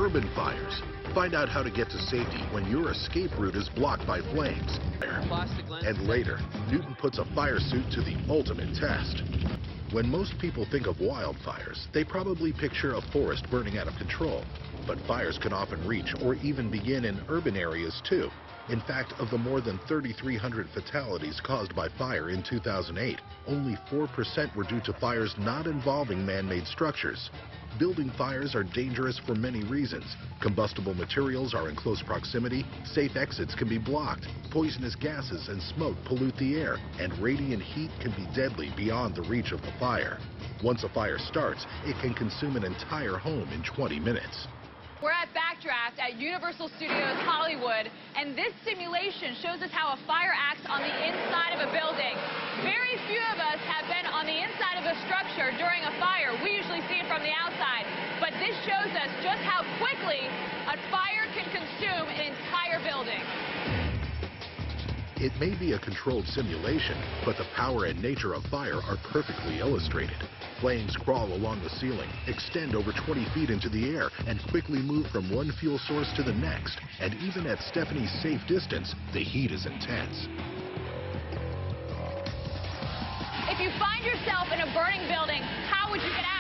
urban fires. Find out how to get to safety when your escape route is blocked by flames. And later, Newton puts a fire suit to the ultimate test. When most people think of wildfires, they probably picture a forest burning out of control. But fires can often reach or even begin in urban areas too. In fact, of the more than 3,300 fatalities caused by fire in 2008, only 4% were due to fires not involving man-made structures. Building fires are dangerous for many reasons. Combustible materials are in close proximity, safe exits can be blocked, poisonous gases and smoke pollute the air, and radiant heat can be deadly beyond the reach of the fire. Once a fire starts, it can consume an entire home in 20 minutes. We're at Backdraft at Universal Studios Hollywood, and this simulation shows us how a fire acts on the inside of a building. Very few of us have been on the inside of a structure during a fire. We usually see it from the outside, but this shows us just how quickly a fire can consume an entire building. It may be a controlled simulation, but the power and nature of fire are perfectly illustrated. Flames crawl along the ceiling, extend over 20 feet into the air, and quickly move from one fuel source to the next. And even at Stephanie's safe distance, the heat is intense. If you find yourself in a burning building, how would you get out?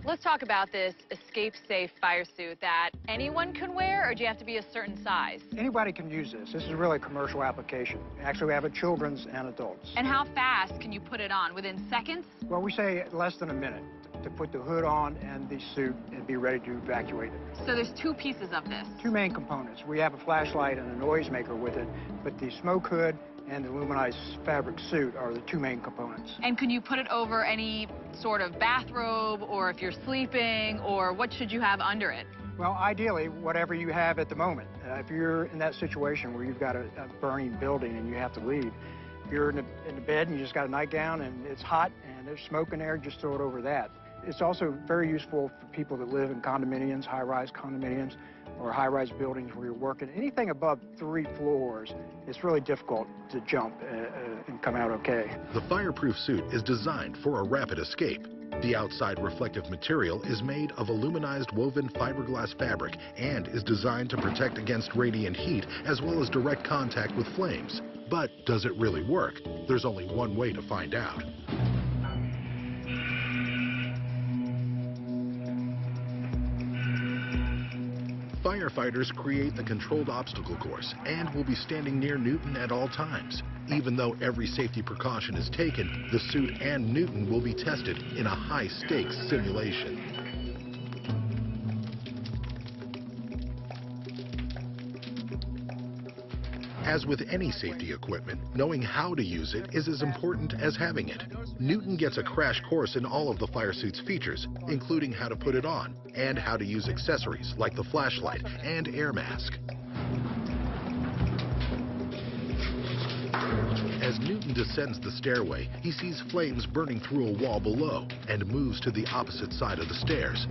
Let's talk about this Xscapesafe fire suit that anyone can wear, or do you have to be a certain size? Anybody can use this. This is really a commercial application. Actually, we have it children's and adults. And how fast can you put it on? Within seconds? Well, we say less than a minute to put the hood on and the suit and be ready to evacuate it. So there's two pieces of this. Two main components. We have a flashlight and a noisemaker with it, but the smoke hood and the aluminized fabric suit are the two main components. And can you put it over any sort of bathrobe, or if you're sleeping, or what should you have under it? Well, ideally, whatever you have at the moment. If you're in that situation where you've got a burning building and you have to leave, if you're in the bed and you just got a nightgown and it's hot and there's smoke in there, just throw it over that. It's also very useful for people that live in condominiums, high-rise condominiums, or high-rise buildings where you're working. Anything above 3 floors, it's really difficult to jump and come out okay. The fireproof suit is designed for a rapid escape. The outside reflective material is made of aluminized woven fiberglass fabric and is designed to protect against radiant heat as well as direct contact with flames. But does it really work? There's only one way to find out. Firefighters create the controlled obstacle course and will be standing near Newton at all times. Even though every safety precaution is taken, the suit and Newton will be tested in a high-stakes simulation. As with any safety equipment, knowing how to use it is as important as having it. Newton gets a crash course in all of the fire suit's features, including how to put it on and how to use accessories like the flashlight and air mask. As Newton descends the stairway, he sees flames burning through a wall below and moves to the opposite side of the stairs.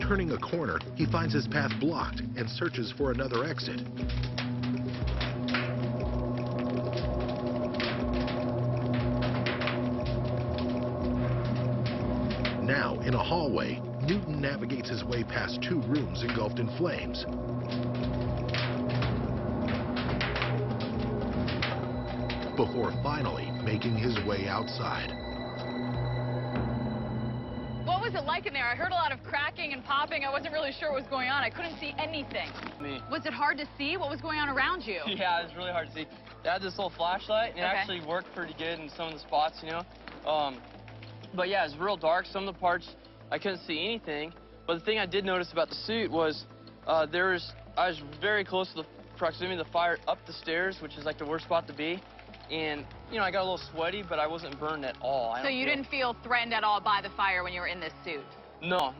Turning a corner, he finds his path blocked and searches for another exit. Now, in a hallway, Newton navigates his way past 2 rooms engulfed in flames. Before finally making his way outside. What was it like in there? I heard a lot of cracking and popping. I wasn't really sure what was going on. I couldn't see anything. Was it hard to see? What was going on around you? Yeah, it was really hard to see. They had this little flashlight, and it actually worked pretty good in some of the spots, you know. But yeah, it was real dark. Some of the parts, I couldn't see anything. But the thing I did notice about the suit was I was very close to the proximity of the fire up the stairs, which is like the worst spot to be. And, you know, I got a little sweaty, but I wasn't burned at all. So you didn't feel threatened at all by the fire when you were in this suit? No.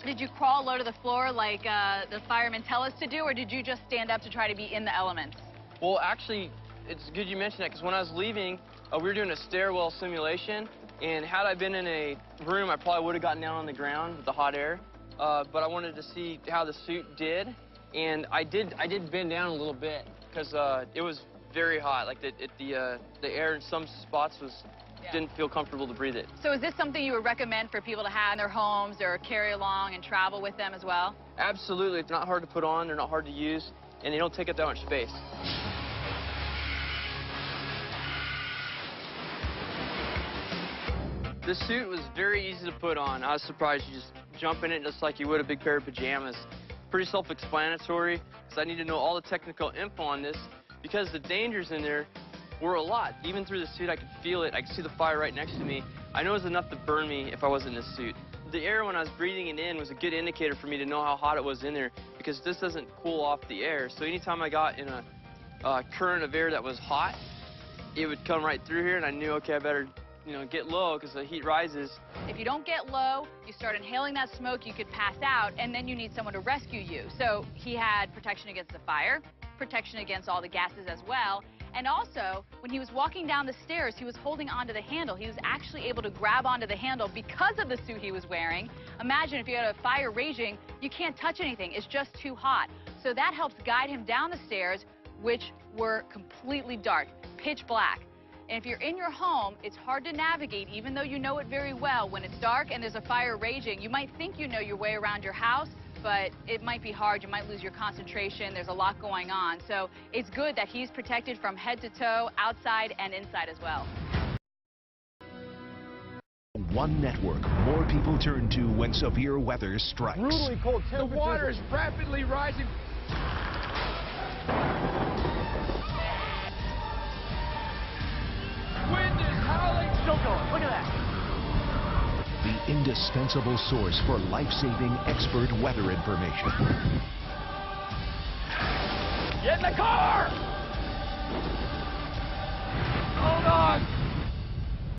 Did you crawl low to the floor like the firemen tell us to do, or did you just stand up to try to be in the elements? Well, actually, it's good you mentioned that, because when I was leaving, we were doing a stairwell simulation, and had I been in a room, I probably would have gotten down on the ground with the hot air. But I wanted to see how the suit did, and I did bend down a little bit, because it was very hot. Like the air in some spots was didn't feel comfortable to breathe it. So is this something you would recommend for people to have in their homes or carry along and travel with them as well? Absolutely. It's not hard to put on, they're not hard to use, and they don't take up that much space. The suit was very easy to put on. I was surprised. You just jump in it just like you would a big pair of pajamas. Pretty self-explanatory, because I need to know all the technical info on this, because the dangers in there were a lot. Even through the suit, I could feel it. I could see the fire right next to me. I know it was enough to burn me if I wasn't in this suit. The air, when I was breathing it in, was a good indicator for me to know how hot it was in there, because this doesn't cool off the air. So anytime I got in a current of air that was hot, it would come right through here, and I knew, okay, I better, you know, get low, because the heat rises. If you don't get low, you start inhaling that smoke, you could pass out, and then you need someone to rescue you. So he had protection against the fire, protection against all the gases as well. And also, when he was walking down the stairs, he was holding onto the handle. He was actually able to grab onto the handle because of the suit he was wearing. Imagine if you had a fire raging, you can't touch anything. It's just too hot. So that helps guide him down the stairs, which were completely dark, pitch black. And if you're in your home, it's hard to navigate, even though you know it very well. When it's dark and there's a fire raging, you might think you know your way around your house, but it might be hard. You might lose your concentration. There's a lot going on. So it's good that he's protected from head to toe, outside and inside as well. One network more people turn to when severe weather strikes. Brutally cold temperatures. The water is rapidly rising. Wind is howling. Still going. Look at that. The indispensable source for life-saving expert weather information. Get in the car!